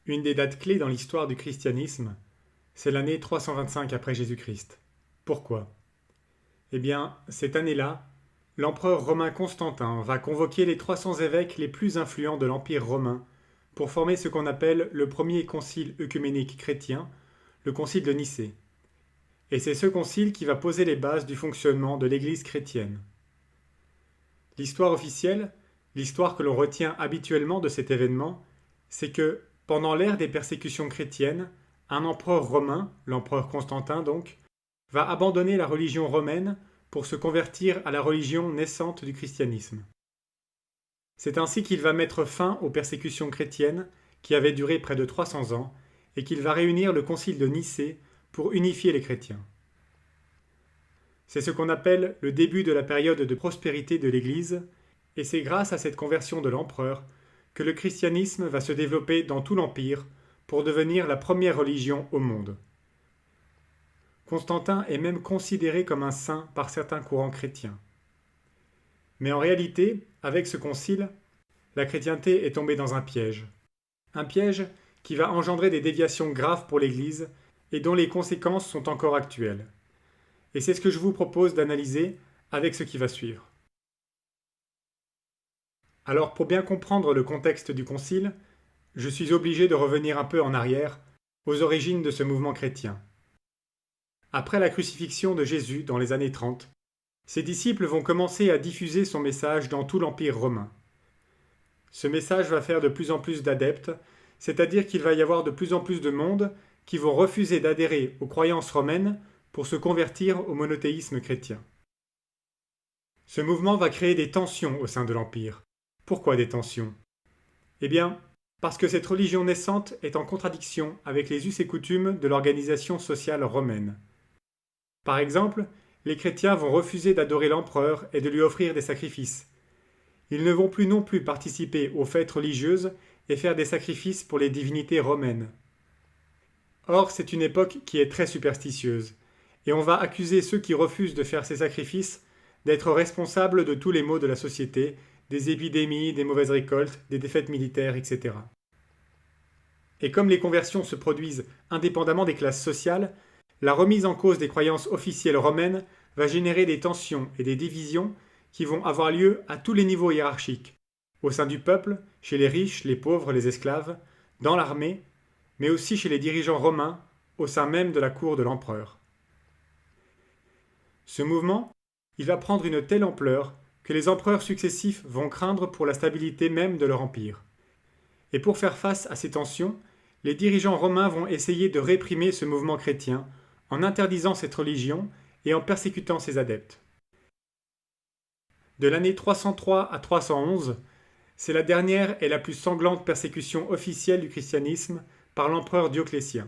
une des dates clés dans l'histoire du christianisme, c'est l'année 325 après Jésus-Christ. Pourquoi? Eh bien, cette année-là, l'empereur romain Constantin va convoquer les 300 évêques les plus influents de l'Empire romain pour former ce qu'on appelle le premier concile œcuménique chrétien, le concile de Nicée. Et c'est ce concile qui va poser les bases du fonctionnement de l'Église chrétienne. L'histoire officielle, l'histoire que l'on retient habituellement de cet événement, c'est que, pendant l'ère des persécutions chrétiennes, un empereur romain, l'empereur Constantin donc, va abandonner la religion romaine pour se convertir à la religion naissante du christianisme. C'est ainsi qu'il va mettre fin aux persécutions chrétiennes qui avaient duré près de 300 ans et qu'il va réunir le concile de Nicée pour unifier les chrétiens. C'est ce qu'on appelle le début de la période de prospérité de l'Église, et c'est grâce à cette conversion de l'empereur que le christianisme va se développer dans tout l'Empire pour devenir la première religion au monde. Constantin est même considéré comme un saint par certains courants chrétiens. Mais en réalité, avec ce concile, la chrétienté est tombée dans un piège. Un piège qui va engendrer des déviations graves pour l'Église et dont les conséquences sont encore actuelles. Et c'est ce que je vous propose d'analyser avec ce qui va suivre. Alors, pour bien comprendre le contexte du concile, je suis obligé de revenir un peu en arrière, aux origines de ce mouvement chrétien. Après la crucifixion de Jésus dans les années 30, ses disciples vont commencer à diffuser son message dans tout l'Empire romain. Ce message va faire de plus en plus d'adeptes, c'est-à-dire qu'il va y avoir de plus en plus de monde qui vont refuser d'adhérer aux croyances romaines pour se convertir au monothéisme chrétien. Ce mouvement va créer des tensions au sein de l'Empire. Pourquoi des tensions? Eh bien, parce que cette religion naissante est en contradiction avec les us et coutumes de l'organisation sociale romaine. Par exemple, les chrétiens vont refuser d'adorer l'empereur et de lui offrir des sacrifices. Ils ne vont plus non plus participer aux fêtes religieuses et faire des sacrifices pour les divinités romaines. Or, c'est une époque qui est très superstitieuse, et on va accuser ceux qui refusent de faire ces sacrifices d'être responsables de tous les maux de la société, des épidémies, des mauvaises récoltes, des défaites militaires, etc. Et comme les conversions se produisent indépendamment des classes sociales, la remise en cause des croyances officielles romaines va générer des tensions et des divisions qui vont avoir lieu à tous les niveaux hiérarchiques, au sein du peuple, chez les riches, les pauvres, les esclaves, dans l'armée, mais aussi chez les dirigeants romains, au sein même de la cour de l'empereur. Ce mouvement, il va prendre une telle ampleur que les empereurs successifs vont craindre pour la stabilité même de leur empire. Et pour faire face à ces tensions, les dirigeants romains vont essayer de réprimer ce mouvement chrétien en interdisant cette religion et en persécutant ses adeptes. De l'année 303 à 311, c'est la dernière et la plus sanglante persécution officielle du christianisme par l'empereur Dioclétien.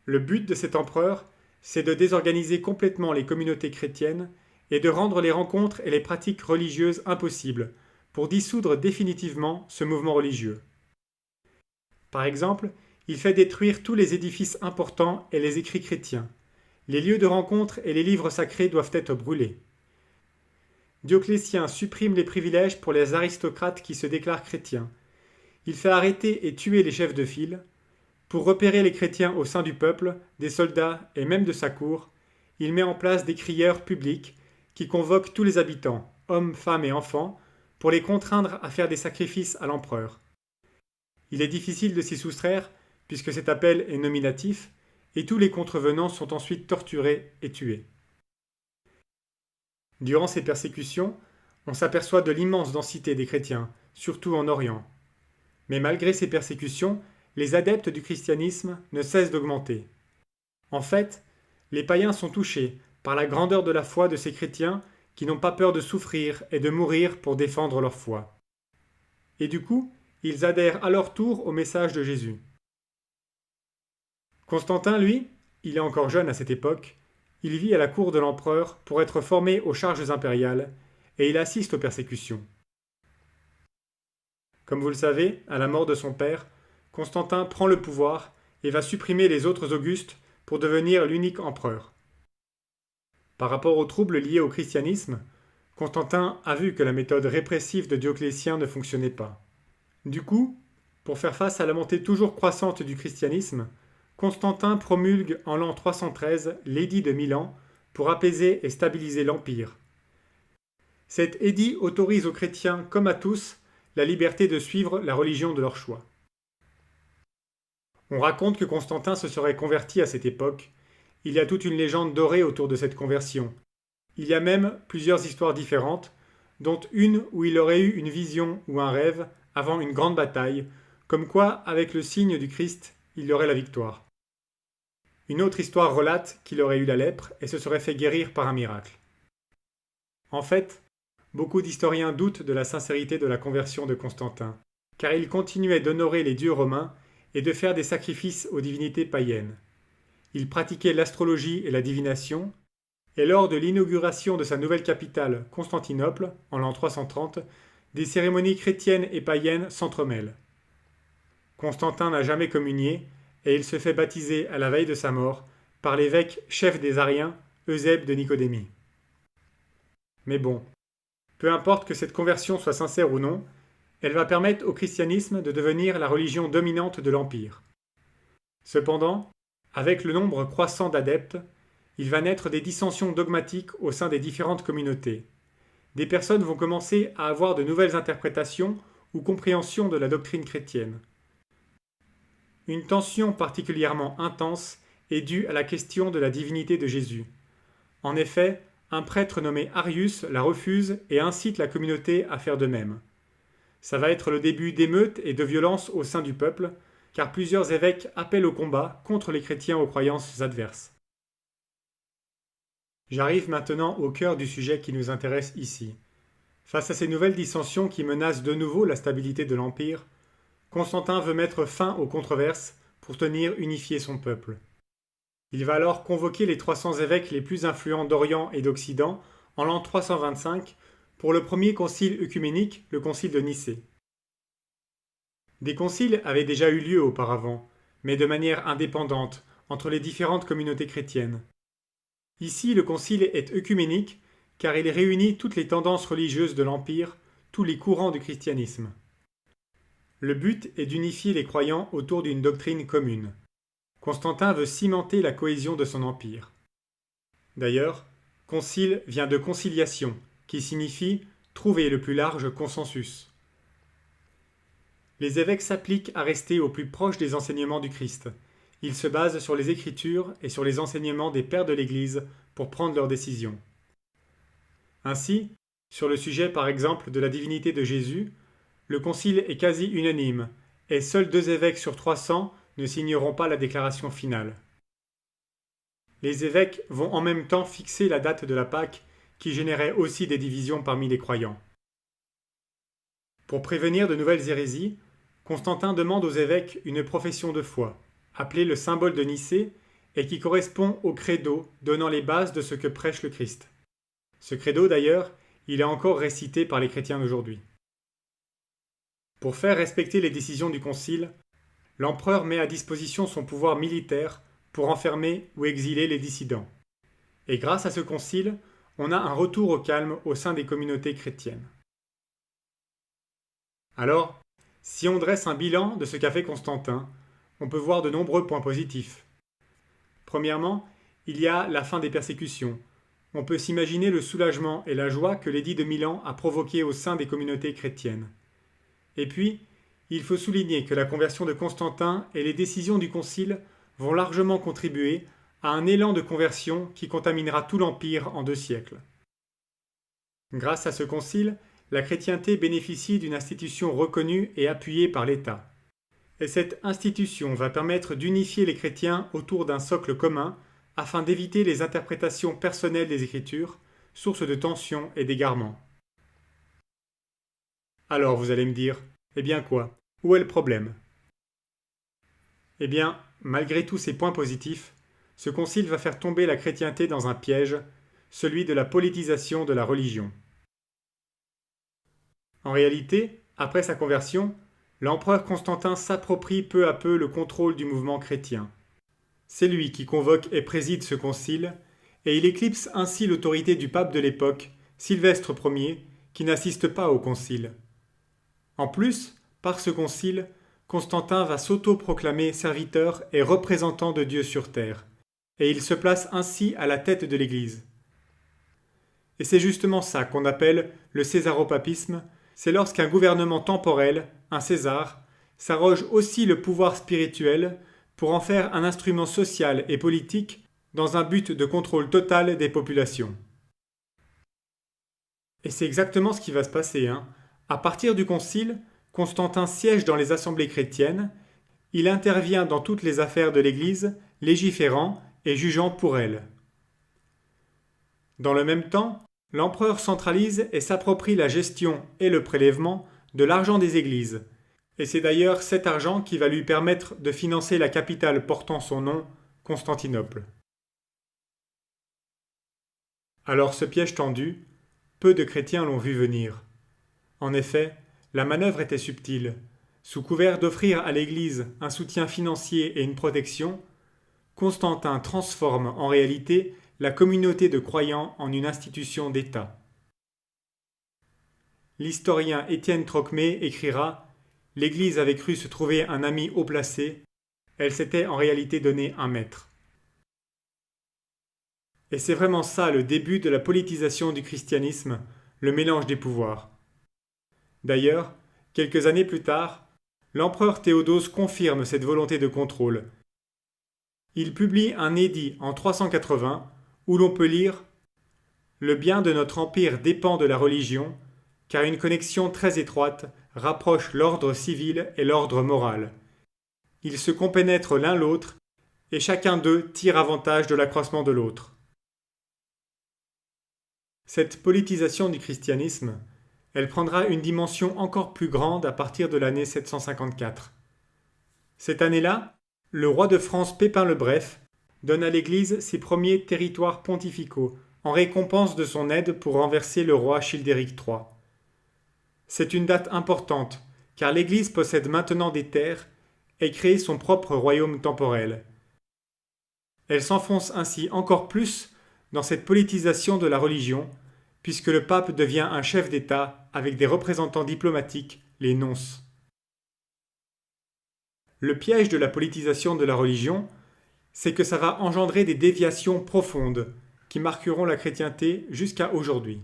Le but de cet empereur, c'est de désorganiser complètement les communautés chrétiennes et de rendre les rencontres et les pratiques religieuses impossibles pour dissoudre définitivement ce mouvement religieux. Par exemple, il fait détruire tous les édifices importants et les écrits chrétiens. Les lieux de rencontre et les livres sacrés doivent être brûlés. Dioclétien supprime les privilèges pour les aristocrates qui se déclarent chrétiens. Il fait arrêter et tuer les chefs de file. Pour repérer les chrétiens au sein du peuple, des soldats et même de sa cour, il met en place des crieurs publics qui convoquent tous les habitants, hommes, femmes et enfants, pour les contraindre à faire des sacrifices à l'empereur. Il est difficile de s'y soustraire puisque cet appel est nominatif et tous les contrevenants sont ensuite torturés et tués. Durant ces persécutions, on s'aperçoit de l'immense densité des chrétiens, surtout en Orient. Mais malgré ces persécutions, les adeptes du christianisme ne cessent d'augmenter. En fait, les païens sont touchés par la grandeur de la foi de ces chrétiens qui n'ont pas peur de souffrir et de mourir pour défendre leur foi. Et du coup, ils adhèrent à leur tour au message de Jésus. Constantin, lui, il est encore jeune à cette époque, il vit à la cour de l'empereur pour être formé aux charges impériales et il assiste aux persécutions. Comme vous le savez, à la mort de son père, Constantin prend le pouvoir et va supprimer les autres Augustes pour devenir l'unique empereur. Par rapport aux troubles liés au christianisme, Constantin a vu que la méthode répressive de Dioclétien ne fonctionnait pas. Du coup, Pour faire face à la montée toujours croissante du christianisme, Constantin promulgue en l'an 313 l'édit de Milan pour apaiser et stabiliser l'Empire. Cet édit autorise aux chrétiens comme à tous la liberté de suivre la religion de leur choix. On raconte que Constantin se serait converti à cette époque. Il y a toute une légende dorée autour de cette conversion. Il y a même plusieurs histoires différentes, dont une où il aurait eu une vision ou un rêve avant une grande bataille, comme quoi, avec le signe du Christ, il y aurait la victoire. Une autre histoire relate qu'il aurait eu la lèpre et se serait fait guérir par un miracle. En fait, beaucoup d'historiens doutent de la sincérité de la conversion de Constantin, car il continuait d'honorer les dieux romains et de faire des sacrifices aux divinités païennes. Il pratiquait l'astrologie et la divination, et lors de l'inauguration de sa nouvelle capitale, Constantinople, en l'an 330, des cérémonies chrétiennes et païennes s'entremêlent. Constantin n'a jamais communié, et il se fait baptiser à la veille de sa mort par l'évêque chef des Ariens, Eusèbe de Nicodémie. Mais bon, peu importe que cette conversion soit sincère ou non, elle va permettre au christianisme de devenir la religion dominante de l'Empire. Cependant, avec le nombre croissant d'adeptes, il va naître des dissensions dogmatiques au sein des différentes communautés. Des personnes vont commencer à avoir de nouvelles interprétations ou compréhensions de la doctrine chrétienne. Une tension particulièrement intense est due à la question de la divinité de Jésus. En effet, un prêtre nommé Arius la refuse et incite la communauté à faire de même. Ça va être le début d'émeutes et de violences au sein du peuple, car plusieurs évêques appellent au combat contre les chrétiens aux croyances adverses. J'arrive maintenant au cœur du sujet qui nous intéresse ici. Face à ces nouvelles dissensions qui menacent de nouveau la stabilité de l'Empire, Constantin veut mettre fin aux controverses pour tenir unifié son peuple. Il va alors convoquer les 300 évêques les plus influents d'Orient et d'Occident en l'an 325 pour le premier concile œcuménique, le concile de Nicée. Des conciles avaient déjà eu lieu auparavant, mais de manière indépendante, entre les différentes communautés chrétiennes. Ici, le concile est œcuménique car il réunit toutes les tendances religieuses de l'Empire, tous les courants du christianisme. Le but est d'unifier les croyants autour d'une doctrine commune. Constantin veut cimenter la cohésion de son empire. D'ailleurs, concile vient de conciliation, qui signifie trouver le plus large consensus. Les évêques s'appliquent à rester au plus proche des enseignements du Christ. Ils se basent sur les Écritures et sur les enseignements des pères de l'Église pour prendre leurs décisions. Ainsi, sur le sujet par exemple de la divinité de Jésus, le concile est quasi unanime, et seuls 2 évêques sur 300 ne signeront pas la déclaration finale. Les évêques vont en même temps fixer la date de la Pâque, qui générait aussi des divisions parmi les croyants. Pour prévenir de nouvelles hérésies, Constantin demande aux évêques une profession de foi, appelée le symbole de Nicée, et qui correspond au credo donnant les bases de ce que prêche le Christ. Ce credo d'ailleurs, il est encore récité par les chrétiens d'aujourd'hui. Pour faire respecter les décisions du concile, l'empereur met à disposition son pouvoir militaire pour enfermer ou exiler les dissidents. Et grâce à ce concile, on a un retour au calme au sein des communautés chrétiennes. Alors, si on dresse un bilan de ce qu'a fait Constantin, on peut voir de nombreux points positifs. Premièrement, il y a la fin des persécutions. On peut s'imaginer le soulagement et la joie que l'édit de Milan a provoqué au sein des communautés chrétiennes. Et puis, il faut souligner que la conversion de Constantin et les décisions du concile vont largement contribuer à un élan de conversion qui contaminera tout l'Empire en 2 siècles. Grâce à ce concile, la chrétienté bénéficie d'une institution reconnue et appuyée par l'État. Et cette institution va permettre d'unifier les chrétiens autour d'un socle commun afin d'éviter les interprétations personnelles des Écritures, source de tensions et d'égarements. Alors vous allez me dire, eh bien quoi? Où est le problème? Eh bien, malgré tous ces points positifs, ce concile va faire tomber la chrétienté dans un piège, celui de la politisation de la religion. En réalité, après sa conversion, l'empereur Constantin s'approprie peu à peu le contrôle du mouvement chrétien. C'est lui qui convoque et préside ce concile, et il éclipse ainsi l'autorité du pape de l'époque, Sylvestre Ier, qui n'assiste pas au concile. En plus, par ce concile, Constantin va s'auto-proclamer serviteur et représentant de Dieu sur terre, et il se place ainsi à la tête de l'Église. Et c'est justement ça qu'on appelle le césaropapisme, c'est lorsqu'un gouvernement temporel, un César, s'arroge aussi le pouvoir spirituel pour en faire un instrument social et politique dans un but de contrôle total des populations. Et c'est exactement ce qui va se passer. À partir du Concile, Constantin siège dans les assemblées chrétiennes, il intervient dans toutes les affaires de l'Église, légiférant et jugeant pour elle. Dans le même temps, l'empereur centralise et s'approprie la gestion et le prélèvement de l'argent des églises, et c'est d'ailleurs cet argent qui va lui permettre de financer la capitale portant son nom, Constantinople. Alors ce piège tendu, peu de chrétiens l'ont vu venir. En effet, la manœuvre était subtile. Sous couvert d'offrir à l'Église un soutien financier et une protection, Constantin transforme en réalité la communauté de croyants en une institution d'État. L'historien Étienne Trocmé écrira « L'Église avait cru se trouver un ami haut placé, elle s'était en réalité donné un maître. » Et c'est vraiment ça le début de la politisation du christianisme, le mélange des pouvoirs. D'ailleurs, quelques années plus tard, l'empereur Théodose confirme cette volonté de contrôle. Il publie un édit en 380 où l'on peut lire « Le bien de notre empire dépend de la religion, car une connexion très étroite rapproche l'ordre civil et l'ordre moral. Ils se compénètrent l'un l'autre, et chacun d'eux tire avantage de l'accroissement de l'autre. » Cette politisation du christianisme, elle prendra une dimension encore plus grande à partir de l'année 754. Cette année-là, le roi de France Pépin le Bref donne à l'Église ses premiers territoires pontificaux en récompense de son aide pour renverser le roi Childéric III. C'est une date importante car l'Église possède maintenant des terres et crée son propre royaume temporel. Elle s'enfonce ainsi encore plus dans cette politisation de la religion puisque le pape devient un chef d'État avec des représentants diplomatiques, les nonces. Le piège de la politisation de la religion, c'est que ça va engendrer des déviations profondes qui marqueront la chrétienté jusqu'à aujourd'hui.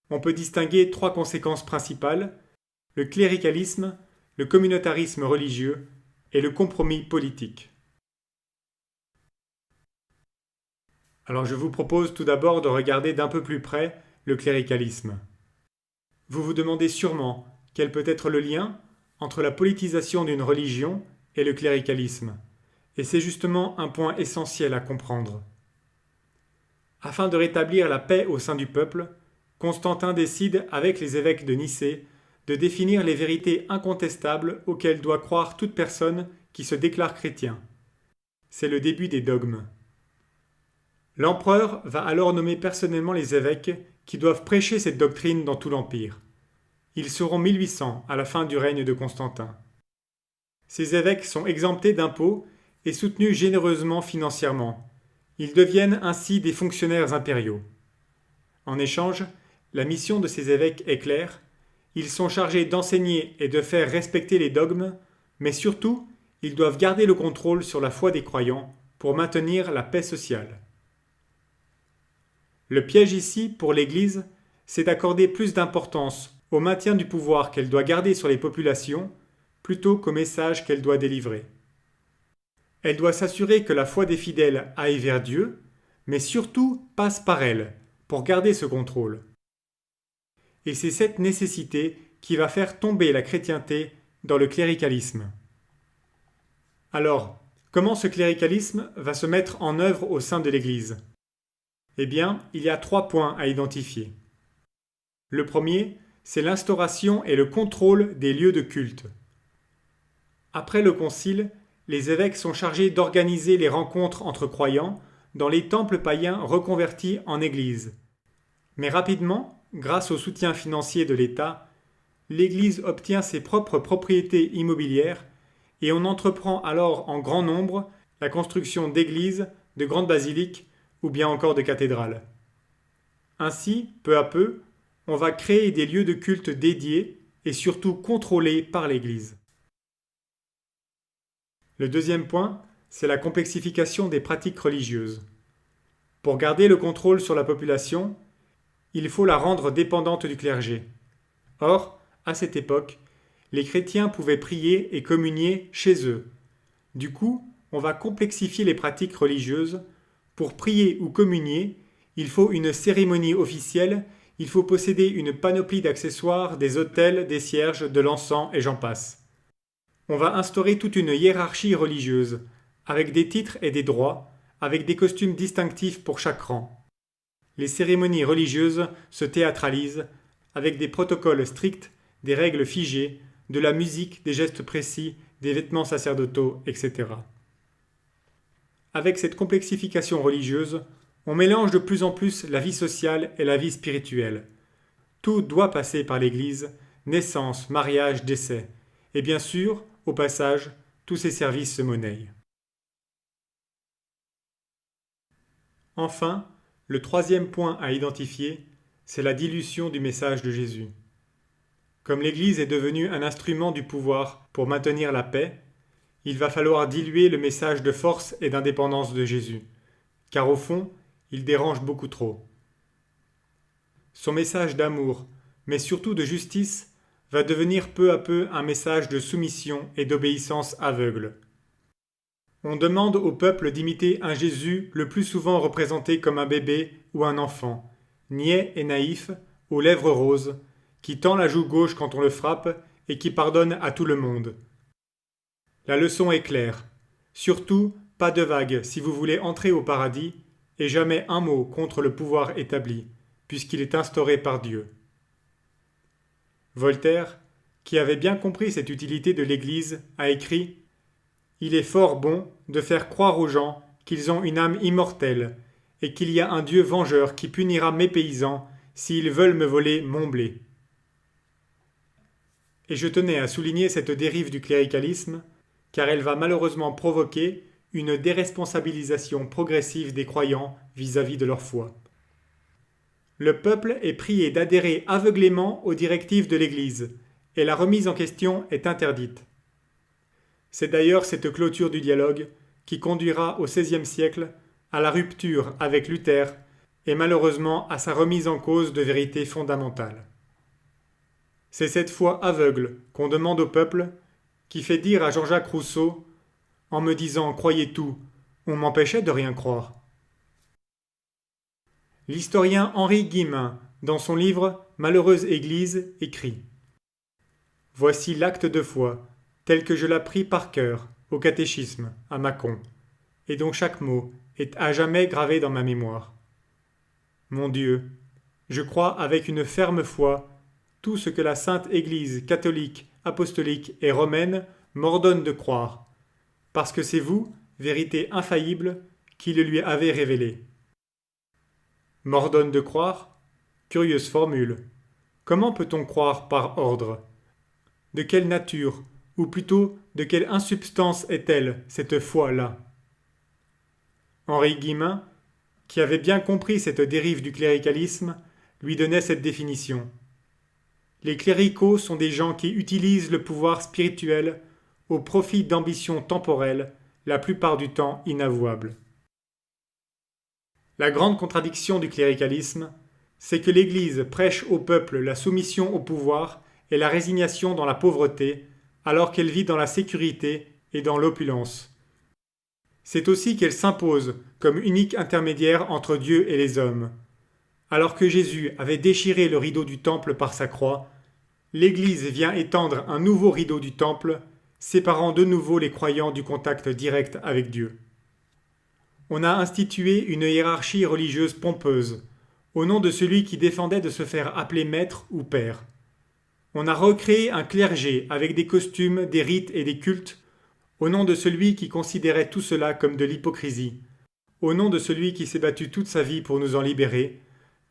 On peut distinguer trois conséquences principales, le cléricalisme, le communautarisme religieux et le compromis politique. Alors je vous propose tout d'abord de regarder d'un peu plus près le cléricalisme. Vous vous demandez sûrement quel peut être le lien entre la politisation d'une religion et le cléricalisme. Et c'est justement un point essentiel à comprendre. Afin de rétablir la paix au sein du peuple, Constantin décide, avec les évêques de Nicée, de définir les vérités incontestables auxquelles doit croire toute personne qui se déclare chrétien. C'est le début des dogmes. L'empereur va alors nommer personnellement les évêques qui doivent prêcher cette doctrine dans tout l'Empire. Ils seront 1800 à la fin du règne de Constantin. Ces évêques sont exemptés d'impôts et soutenus généreusement financièrement. Ils deviennent ainsi des fonctionnaires impériaux. En échange, la mission de ces évêques est claire. Ils sont chargés d'enseigner et de faire respecter les dogmes, mais surtout, ils doivent garder le contrôle sur la foi des croyants pour maintenir la paix sociale. Le piège ici, pour l'Église, c'est d'accorder plus d'importance au maintien du pouvoir qu'elle doit garder sur les populations plutôt qu'au message qu'elle doit délivrer. Elle doit s'assurer que la foi des fidèles aille vers Dieu, mais surtout passe par elle, pour garder ce contrôle. Et c'est cette nécessité qui va faire tomber la chrétienté dans le cléricalisme. Alors, comment ce cléricalisme va se mettre en œuvre au sein de l'Église ? Eh bien, il y a 3 points à identifier. Le premier, c'est l'instauration et le contrôle des lieux de culte. Après le Concile, les évêques sont chargés d'organiser les rencontres entre croyants dans les temples païens reconvertis en églises. Mais rapidement, grâce au soutien financier de l'État, l'Église obtient ses propres propriétés immobilières et on entreprend alors en grand nombre la construction d'églises, de grandes basiliques ou bien encore de cathédrales. Ainsi, peu à peu, on va créer des lieux de culte dédiés et surtout contrôlés par l'Église. Le deuxième point, c'est la complexification des pratiques religieuses. Pour garder le contrôle sur la population, il faut la rendre dépendante du clergé. Or, à cette époque, les chrétiens pouvaient prier et communier chez eux. Du coup, on va complexifier les pratiques religieuses. Pour prier ou communier, il faut une cérémonie officielle, il faut posséder une panoplie d'accessoires, des autels, des cierges, de l'encens et j'en passe. On va instaurer toute une hiérarchie religieuse, avec des titres et des droits, avec des costumes distinctifs pour chaque rang. Les cérémonies religieuses se théâtralisent, avec des protocoles stricts, des règles figées, de la musique, des gestes précis, des vêtements sacerdotaux, etc. Avec cette complexification religieuse, on mélange de plus en plus la vie sociale et la vie spirituelle. Tout doit passer par l'Église, naissance, mariage, décès. Et bien sûr, au passage, tous ces services se monnaient. Enfin, le troisième point à identifier, c'est la dilution du message de Jésus. Comme l'Église est devenue un instrument du pouvoir pour maintenir la paix, il va falloir diluer le message de force et d'indépendance de Jésus, car au fond, il dérange beaucoup trop. Son message d'amour, mais surtout de justice, va devenir peu à peu un message de soumission et d'obéissance aveugle. On demande au peuple d'imiter un Jésus le plus souvent représenté comme un bébé ou un enfant, niais et naïf, aux lèvres roses, qui tend la joue gauche quand on le frappe et qui pardonne à tout le monde. La leçon est claire. Surtout, pas de vague si vous voulez entrer au paradis, et jamais un mot contre le pouvoir établi, puisqu'il est instauré par Dieu. Voltaire, qui avait bien compris cette utilité de l'Église, a écrit « Il est fort bon de faire croire aux gens qu'ils ont une âme immortelle, et qu'il y a un Dieu vengeur qui punira mes paysans s'ils veulent me voler mon blé. » Et je tenais à souligner cette dérive du cléricalisme, car elle va malheureusement provoquer une déresponsabilisation progressive des croyants vis-à-vis de leur foi. Le peuple est prié d'adhérer aveuglément aux directives de l'Église, et la remise en question est interdite. C'est d'ailleurs cette clôture du dialogue qui conduira au XVIe siècle à la rupture avec Luther et malheureusement à sa remise en cause de vérités fondamentales. C'est cette foi aveugle qu'on demande au peuple qui fait dire à Jean-Jacques Rousseau « En me disant « croyez tout », on m'empêchait de rien croire ». L'historien Henri Guillemin, dans son livre « Malheureuse Église », écrit « Voici l'acte de foi, tel que je l'appris par cœur, au catéchisme, à Mâcon, et dont chaque mot est à jamais gravé dans ma mémoire. Mon Dieu, je crois avec une ferme foi tout ce que la Sainte Église catholique, apostolique et romaine m'ordonne de croire, parce que c'est vous, vérité infaillible, qui le lui avez révélé. M'ordonne de croire? Curieuse formule. Comment peut-on croire par ordre? De quelle nature, ou plutôt de quelle insubstance est-elle, cette foi-là? Henri Guillemin, qui avait bien compris cette dérive du cléricalisme, lui donnait cette définition. Les cléricaux sont des gens qui utilisent le pouvoir spirituel au profit d'ambitions temporelles, la plupart du temps inavouables. La grande contradiction du cléricalisme, c'est que l'Église prêche au peuple la soumission au pouvoir et la résignation dans la pauvreté, alors qu'elle vit dans la sécurité et dans l'opulence. C'est aussi qu'elle s'impose comme unique intermédiaire entre Dieu et les hommes. Alors que Jésus avait déchiré le rideau du temple par sa croix, l'Église vient étendre un nouveau rideau du temple, séparant de nouveau les croyants du contact direct avec Dieu. On a institué une hiérarchie religieuse pompeuse, au nom de celui qui défendait de se faire appeler maître ou père. On a recréé un clergé avec des costumes, des rites et des cultes, au nom de celui qui considérait tout cela comme de l'hypocrisie, au nom de celui qui s'est battu toute sa vie pour nous en libérer,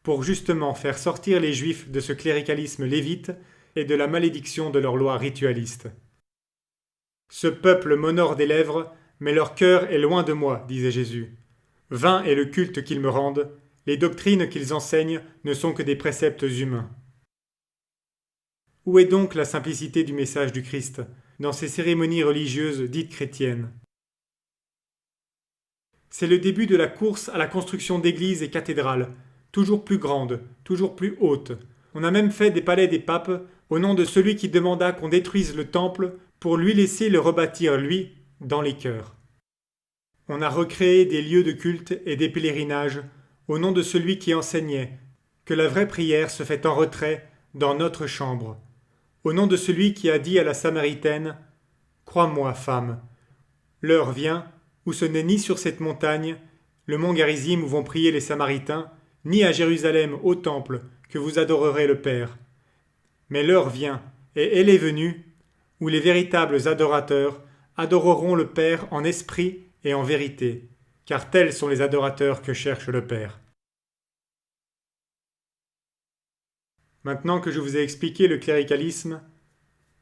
pour justement faire sortir les Juifs de ce cléricalisme lévite et de la malédiction de leurs lois ritualistes. Ce peuple m'honore des lèvres, mais leur cœur est loin de moi, disait Jésus. Vain est le culte qu'ils me rendent, les doctrines qu'ils enseignent ne sont que des préceptes humains. Où est donc la simplicité du message du Christ, dans ces cérémonies religieuses dites chrétiennes. C'est le début de la course à la construction d'églises et cathédrales, toujours plus grandes, toujours plus hautes. On a même fait des palais des papes au nom de celui qui demanda qu'on détruise le temple pour lui laisser le rebâtir, lui, dans les cœurs. On a recréé des lieux de culte et des pèlerinages au nom de celui qui enseignait que la vraie prière se fait en retrait dans notre chambre, au nom de celui qui a dit à la Samaritaine « Crois-moi, femme, l'heure vient où ce n'est ni sur cette montagne, le mont Garizim où vont prier les Samaritains, ni à Jérusalem au temple que vous adorerez le Père. Mais l'heure vient, et elle est venue, où les véritables adorateurs adoreront le Père en esprit et en vérité, car tels sont les adorateurs que cherche le Père. » Maintenant que je vous ai expliqué le cléricalisme,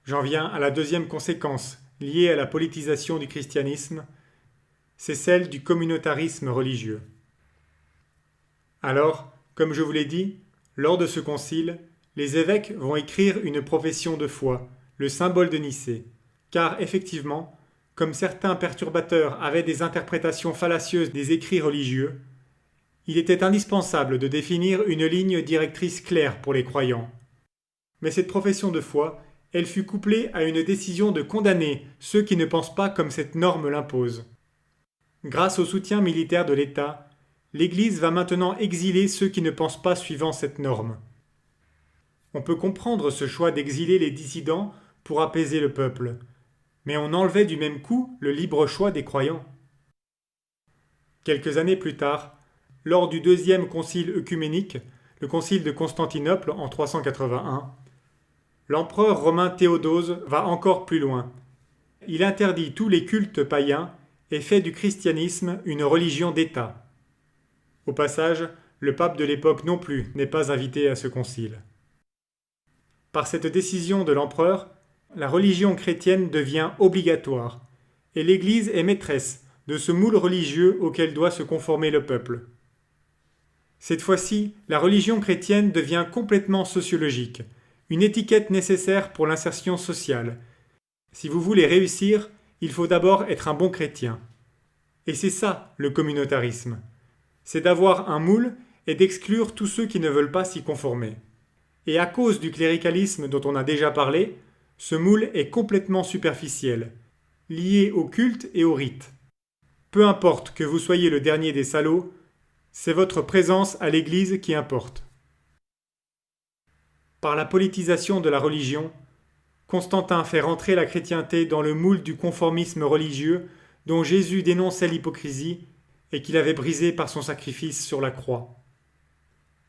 j'en viens à la deuxième conséquence liée à la politisation du christianisme, c'est celle du communautarisme religieux. Alors, comme je vous l'ai dit, lors de ce concile, les évêques vont écrire une profession de foi, le symbole de Nicée, car effectivement, comme certains perturbateurs avaient des interprétations fallacieuses des écrits religieux, il était indispensable de définir une ligne directrice claire pour les croyants. Mais cette profession de foi, elle fut couplée à une décision de condamner ceux qui ne pensent pas comme cette norme l'impose. Grâce au soutien militaire de l'État, l'Église va maintenant exiler ceux qui ne pensent pas suivant cette norme. On peut comprendre ce choix d'exiler les dissidents pour apaiser le peuple, mais on enlevait du même coup le libre choix des croyants. Quelques années plus tard, lors du deuxième concile œcuménique, le concile de Constantinople en 381, l'empereur romain Théodose va encore plus loin. Il interdit tous les cultes païens et fait du christianisme une religion d'État. Au passage, le pape de l'époque non plus n'est pas invité à ce concile. Par cette décision de l'empereur, la religion chrétienne devient obligatoire, et l'Église est maîtresse de ce moule religieux auquel doit se conformer le peuple. Cette fois-ci, la religion chrétienne devient complètement sociologique, une étiquette nécessaire pour l'insertion sociale. Si vous voulez réussir, il faut d'abord être un bon chrétien. Et c'est ça, le communautarisme. C'est d'avoir un moule et d'exclure tous ceux qui ne veulent pas s'y conformer. Et à cause du cléricalisme dont on a déjà parlé, ce moule est complètement superficiel, lié au culte et au rite. Peu importe que vous soyez le dernier des salauds, c'est votre présence à l'Église qui importe. Par la politisation de la religion, Constantin fait rentrer la chrétienté dans le moule du conformisme religieux dont Jésus dénonçait l'hypocrisie et qu'il avait brisé par son sacrifice sur la croix.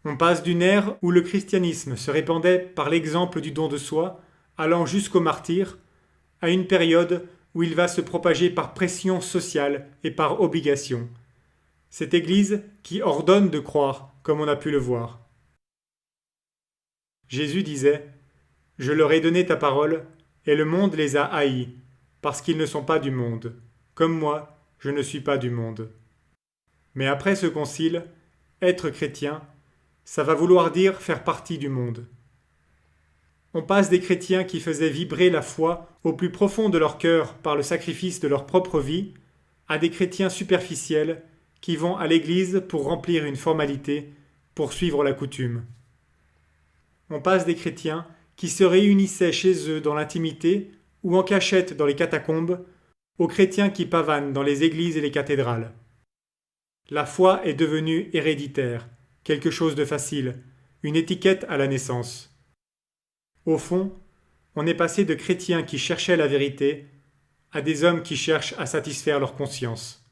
On passe d'une ère où le christianisme se répandait par l'exemple du don de soi, allant jusqu'au martyre, à une période où il va se propager par pression sociale et par obligation. Cette Église qui ordonne de croire, comme on a pu le voir. Jésus disait « Je leur ai donné ta parole, et le monde les a haïs, parce qu'ils ne sont pas du monde, comme moi, je ne suis pas du monde. » Mais après ce concile, être chrétien, ça va vouloir dire faire partie du monde. On passe des chrétiens qui faisaient vibrer la foi au plus profond de leur cœur par le sacrifice de leur propre vie, à des chrétiens superficiels qui vont à l'église pour remplir une formalité, pour suivre la coutume. On passe des chrétiens qui se réunissaient chez eux dans l'intimité ou en cachette dans les catacombes, aux chrétiens qui pavanent dans les églises et les cathédrales. La foi est devenue héréditaire, quelque chose de facile, une étiquette à la naissance. Au fond, on est passé de chrétiens qui cherchaient la vérité à des hommes qui cherchent à satisfaire leur conscience.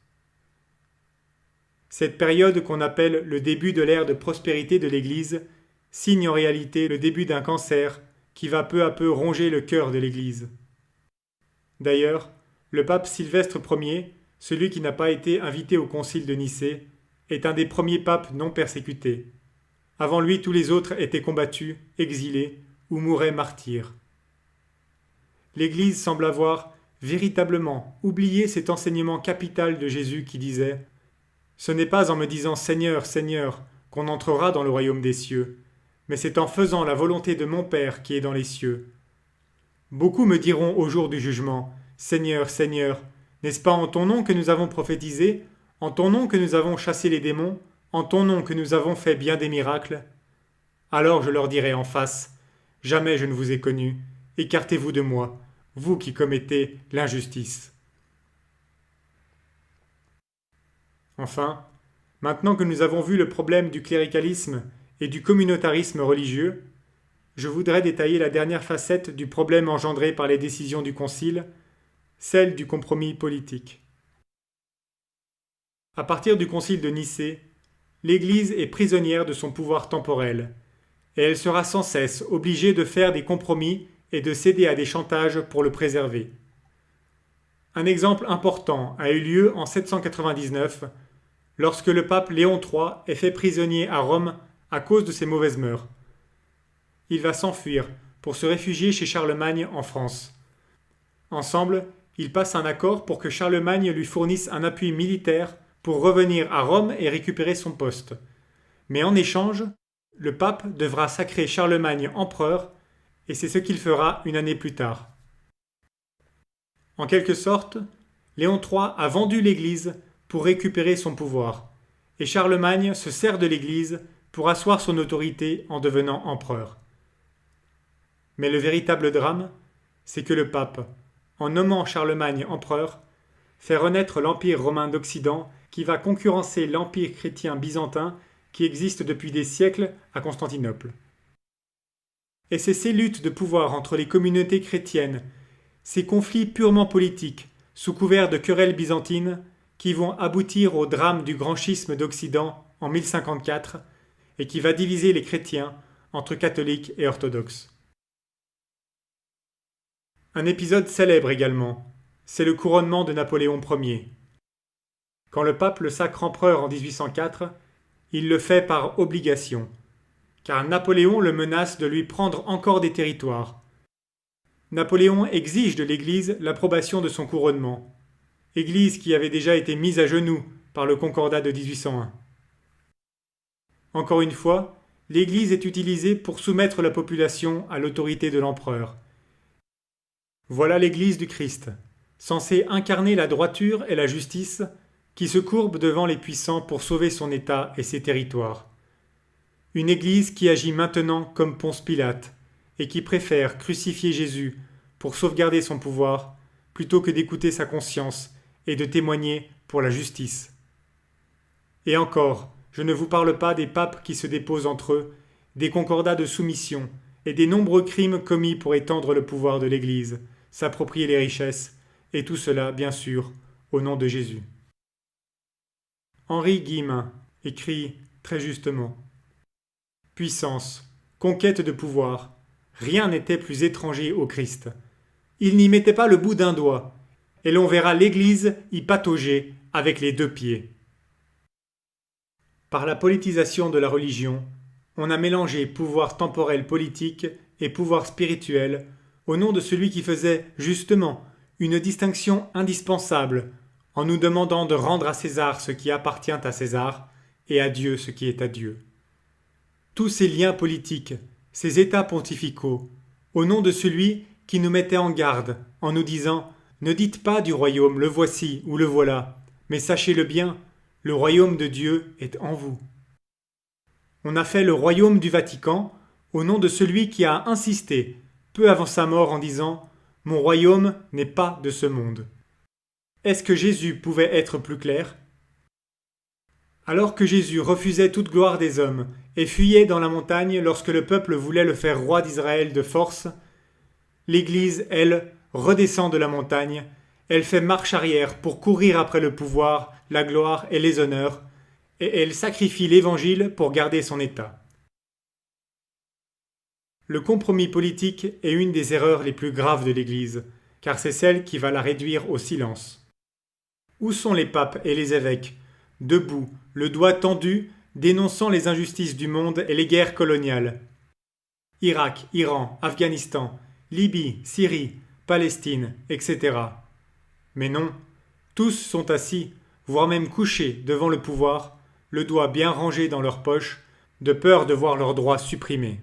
Cette période qu'on appelle le début de l'ère de prospérité de l'Église signe en réalité le début d'un cancer qui va peu à peu ronger le cœur de l'Église. D'ailleurs, le pape Sylvestre Ier, celui qui n'a pas été invité au concile de Nicée, est un des premiers papes non persécutés. Avant lui, tous les autres étaient combattus, exilés ou mouraient martyrs. L'Église semble avoir véritablement oublié cet enseignement capital de Jésus qui disait « Ce n'est pas en me disant Seigneur, Seigneur qu'on entrera dans le royaume des cieux, mais c'est en faisant la volonté de mon Père qui est dans les cieux. Beaucoup me diront au jour du jugement, Seigneur, Seigneur, n'est-ce pas en ton nom que nous avons prophétisé, en ton nom que nous avons chassé les démons, en ton nom que nous avons fait bien des miracles? Alors je leur dirai en face, jamais je ne vous ai connu, écartez-vous de moi, vous qui commettez l'injustice. Enfin, maintenant que nous avons vu le problème du cléricalisme et du communautarisme religieux, je voudrais détailler la dernière facette du problème engendré par les décisions du Concile, celle du compromis politique. À partir du Concile de Nicée, l'Église est prisonnière de son pouvoir temporel, et elle sera sans cesse obligée de faire des compromis et de céder à des chantages pour le préserver. Un exemple important a eu lieu en 799, lorsque le pape Léon III est fait prisonnier à Rome à cause de ses mauvaises mœurs. Il va s'enfuir pour se réfugier chez Charlemagne en France. Ensemble, ils passent un accord pour que Charlemagne lui fournisse un appui militaire pour revenir à Rome et récupérer son poste. Mais en échange, le pape devra sacrer Charlemagne empereur, et c'est ce qu'il fera une année plus tard. En quelque sorte, Léon III a vendu l'Église pour récupérer son pouvoir, et Charlemagne se sert de l'Église pour asseoir son autorité en devenant empereur. Mais le véritable drame, c'est que le pape, en nommant Charlemagne empereur, fait renaître l'Empire romain d'Occident qui va concurrencer l'Empire chrétien byzantin qui existe depuis des siècles à Constantinople. Et c'est ces luttes de pouvoir entre les communautés chrétiennes, ces conflits purement politiques, sous couvert de querelles byzantines, qui vont aboutir au drame du grand schisme d'Occident en 1054 et qui va diviser les chrétiens entre catholiques et orthodoxes. Un épisode célèbre également, c'est le couronnement de Napoléon Ier. Quand le pape le sacre empereur en 1804, il le fait par obligation, car Napoléon le menace de lui prendre encore des territoires. Napoléon exige de l'Église l'approbation de son couronnement, Église qui avait déjà été mise à genoux par le Concordat de 1801. Encore une fois, l'Église est utilisée pour soumettre la population à l'autorité de l'empereur. Voilà l'Église du Christ, censée incarner la droiture et la justice, qui se courbe devant les puissants pour sauver son État et ses territoires. Une Église qui agit maintenant comme Ponce Pilate, et qui préfère crucifier Jésus pour sauvegarder son pouvoir, plutôt que d'écouter sa conscience et de témoigner pour la justice. Et encore, je ne vous parle pas des papes qui se déposent entre eux, des concordats de soumission et des nombreux crimes commis pour étendre le pouvoir de l'Église, s'approprier les richesses, et tout cela, bien sûr, au nom de Jésus. Henri Guillemin écrit très justement « Puissance, conquête de pouvoir, rien n'était plus étranger au Christ. Il n'y mettait pas le bout d'un doigt, et l'on verra l'Église y patauger avec les deux pieds. » Par la politisation de la religion, on a mélangé pouvoir temporel politique et pouvoir spirituel au nom de celui qui faisait, justement, une distinction indispensable en nous demandant de rendre à César ce qui appartient à César et à Dieu ce qui est à Dieu. Tous ces liens politiques, ces états pontificaux, au nom de celui qui nous mettait en garde en nous disant « Ne dites pas du royaume, le voici ou le voilà, mais sachez-le bien, le royaume de Dieu est en vous. » On a fait le royaume du Vatican au nom de celui qui a insisté, peu avant sa mort, en disant « Mon royaume n'est pas de ce monde. » Est-ce que Jésus pouvait être plus clair? Alors que Jésus refusait toute gloire des hommes et fuyait dans la montagne lorsque le peuple voulait le faire roi d'Israël de force, l'Église, elle, redescend de la montagne, elle fait marche arrière pour courir après le pouvoir, la gloire et les honneurs, et elle sacrifie l'Évangile pour garder son état. Le compromis politique est une des erreurs les plus graves de l'Église, car c'est celle qui va la réduire au silence. Où sont les papes et les évêques, debout, le doigt tendu, dénonçant les injustices du monde et les guerres coloniales? Irak, Iran, Afghanistan, Libye, Syrie, Palestine, etc. Mais non, tous sont assis, voire même couchés devant le pouvoir, le doigt bien rangé dans leur poche, de peur de voir leurs droits supprimés.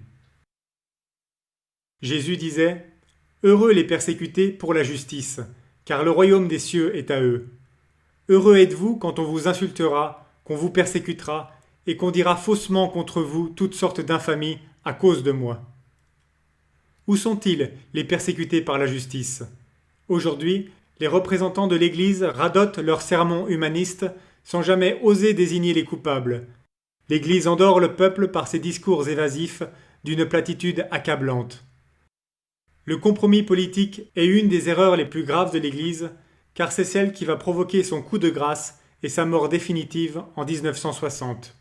Jésus disait « Heureux les persécutés pour la justice, car le royaume des cieux est à eux. Heureux êtes-vous quand on vous insultera, qu'on vous persécutera, et qu'on dira faussement contre vous toutes sortes d'infamies à cause de moi. Où sont-ils, les persécutés par la justice? Aujourd'hui, les représentants de l'Église radotent leurs sermons humanistes sans jamais oser désigner les coupables. L'Église endort le peuple par ses discours évasifs d'une platitude accablante. Le compromis politique est une des erreurs les plus graves de l'Église, car c'est celle qui va provoquer son coup de grâce et sa mort définitive en 1960.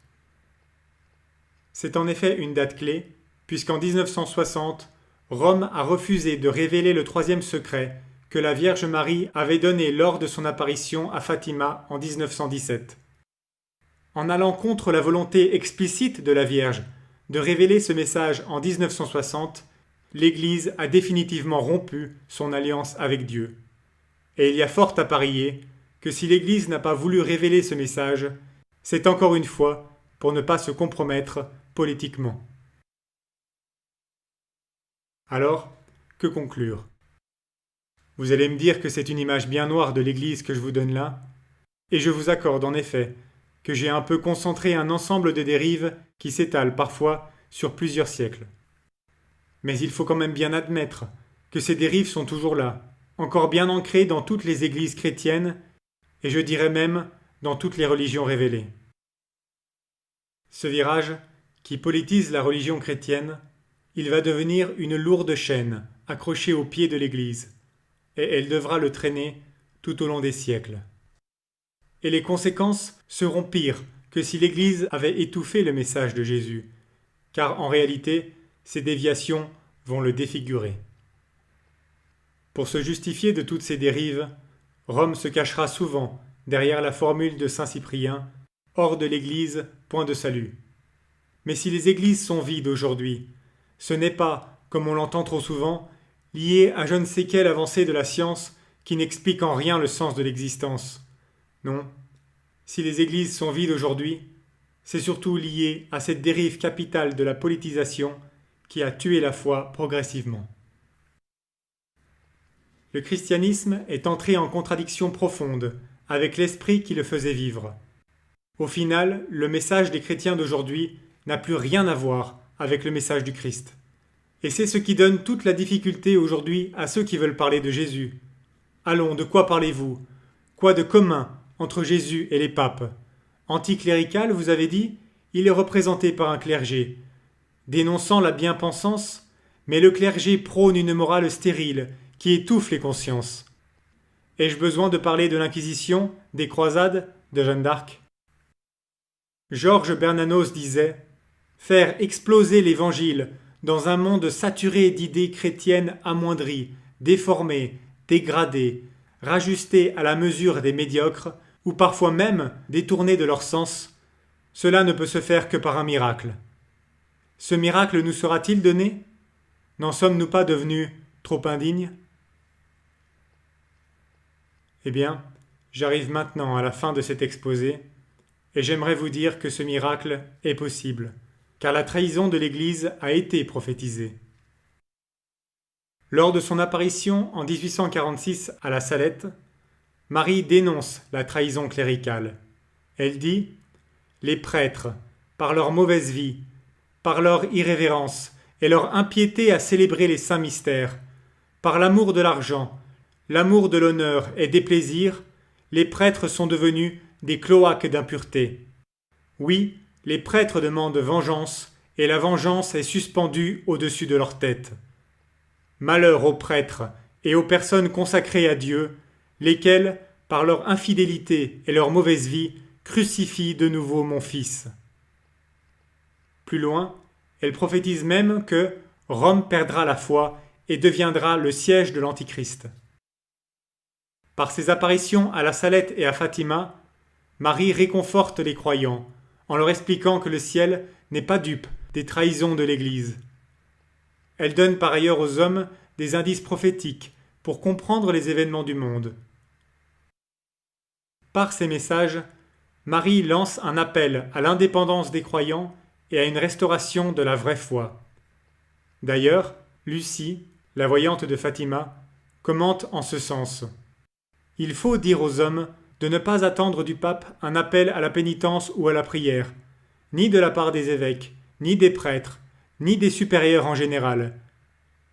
C'est en effet une date clé, puisqu'en 1960, Rome a refusé de révéler le troisième secret que la Vierge Marie avait donné lors de son apparition à Fatima en 1917. En allant contre la volonté explicite de la Vierge de révéler ce message en 1960, l'Église a définitivement rompu son alliance avec Dieu. Et il y a fort à parier que si l'Église n'a pas voulu révéler ce message, c'est encore une fois pour ne pas se compromettre politiquement. Alors, que conclure? Vous allez me dire que c'est une image bien noire de l'Église que je vous donne là, et je vous accorde en effet que j'ai un peu concentré un ensemble de dérives qui s'étalent parfois sur plusieurs siècles. Mais il faut quand même bien admettre que ces dérives sont toujours là, encore bien ancrées dans toutes les églises chrétiennes, et je dirais même dans toutes les religions révélées. Ce virage, qui politise la religion chrétienne, il va devenir une lourde chaîne accrochée au pied de l'Église, et elle devra le traîner tout au long des siècles. Et les conséquences seront pires que si l'Église avait étouffé le message de Jésus, car en réalité, ces déviations vont le défigurer. Pour se justifier de toutes ces dérives, Rome se cachera souvent derrière la formule de saint Cyprien « Hors de l'Église, point de salut ». Mais si les églises sont vides aujourd'hui, ce n'est pas, comme on l'entend trop souvent, lié à je ne sais quelle avancée de la science qui n'explique en rien le sens de l'existence. Non, si les églises sont vides aujourd'hui, c'est surtout lié à cette dérive capitale de la politisation qui a tué la foi progressivement. Le christianisme est entré en contradiction profonde avec l'esprit qui le faisait vivre. Au final, le message des chrétiens d'aujourd'hui n'a plus rien à voir avec le message du Christ. Et c'est ce qui donne toute la difficulté aujourd'hui à ceux qui veulent parler de Jésus. Allons, de quoi parlez-vous? Quoi de commun entre Jésus et les papes? Anticlérical, vous avez dit? Il est représenté par un clergé. Dénonçant la bien-pensance, mais le clergé prône une morale stérile qui étouffe les consciences. Ai-je besoin de parler de l'Inquisition, des croisades, de Jeanne d'Arc? Georges Bernanos disait « Faire exploser l'Évangile dans un monde saturé d'idées chrétiennes amoindries, déformées, dégradées, rajustées à la mesure des médiocres, ou parfois même détournées de leur sens, cela ne peut se faire que par un miracle. Ce miracle nous sera-t-il donné? N'en sommes-nous pas devenus trop indignes? » Eh bien, j'arrive maintenant à la fin de cet exposé, et j'aimerais vous dire que ce miracle est possible, car la trahison de l'Église a été prophétisée. Lors de son apparition en 1846 à la Salette, Marie dénonce la trahison cléricale. Elle dit « Les prêtres, par leur mauvaise vie, par leur irrévérence et leur impiété à célébrer les saints mystères, par l'amour de l'argent, l'amour de l'honneur et des plaisirs, les prêtres sont devenus des cloaques d'impureté. Oui, les prêtres demandent vengeance, et la vengeance est suspendue au-dessus de leur tête. Malheur aux prêtres et aux personnes consacrées à Dieu, lesquels, par leur infidélité et leur mauvaise vie, crucifient de nouveau mon Fils. » Plus loin, elle prophétise même que Rome perdra la foi et deviendra le siège de l'Antichrist. Par ses apparitions à la Salette et à Fatima, Marie réconforte les croyants en leur expliquant que le ciel n'est pas dupe des trahisons de l'Église. Elle donne par ailleurs aux hommes des indices prophétiques pour comprendre les événements du monde. Par ces messages, Marie lance un appel à l'indépendance des croyants et à une restauration de la vraie foi. D'ailleurs, Lucie, la voyante de Fatima, commente en ce sens. Il faut dire aux hommes de ne pas attendre du pape un appel à la pénitence ou à la prière, ni de la part des évêques, ni des prêtres, ni des supérieurs en général.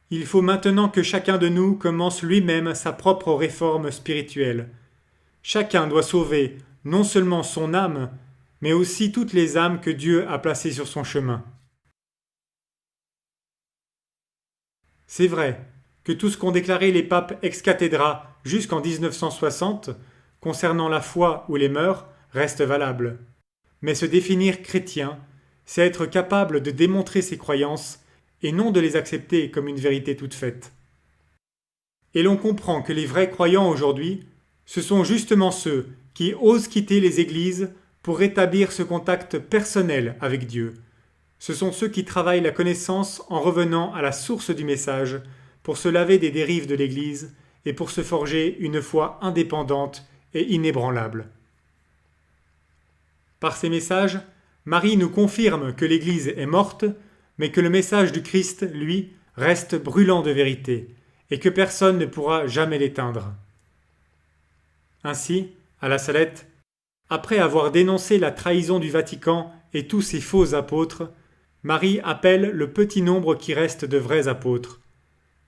Il faut maintenant que chacun de nous commence lui-même sa propre réforme spirituelle. Chacun doit sauver non seulement son âme, mais aussi toutes les âmes que Dieu a placées sur son chemin. C'est vrai que tout ce qu'ont déclaré les papes ex cathedra jusqu'en 1960, concernant la foi ou les mœurs, reste valable. Mais se définir chrétien, c'est être capable de démontrer ses croyances et non de les accepter comme une vérité toute faite. Et l'on comprend que les vrais croyants aujourd'hui, ce sont justement ceux qui osent quitter les églises pour rétablir ce contact personnel avec Dieu. Ce sont ceux qui travaillent la connaissance en revenant à la source du message pour se laver des dérives de l'Église et pour se forger une foi indépendante et inébranlable. Par ces messages, Marie nous confirme que l'Église est morte, mais que le message du Christ, lui, reste brûlant de vérité, et que personne ne pourra jamais l'éteindre. Ainsi, à la Salette, après avoir dénoncé la trahison du Vatican et tous ses faux apôtres, Marie appelle le petit nombre qui reste de vrais apôtres.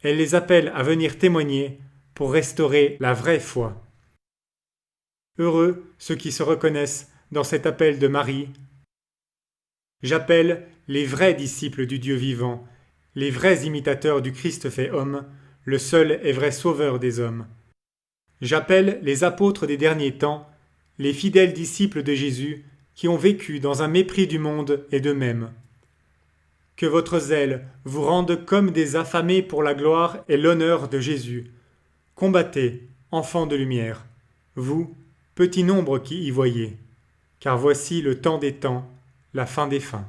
Elle les appelle à venir témoigner pour restaurer la vraie foi. Heureux ceux qui se reconnaissent dans cet appel de Marie. J'appelle les vrais disciples du Dieu vivant, les vrais imitateurs du Christ fait homme, le seul et vrai sauveur des hommes. J'appelle les apôtres des derniers temps, les fidèles disciples de Jésus qui ont vécu dans un mépris du monde et d'eux-mêmes. Que votre zèle vous rende comme des affamés pour la gloire et l'honneur de Jésus. Combattez, enfants de lumière, vous, petit nombre qui y voyez, car voici le temps des temps, la fin des fins.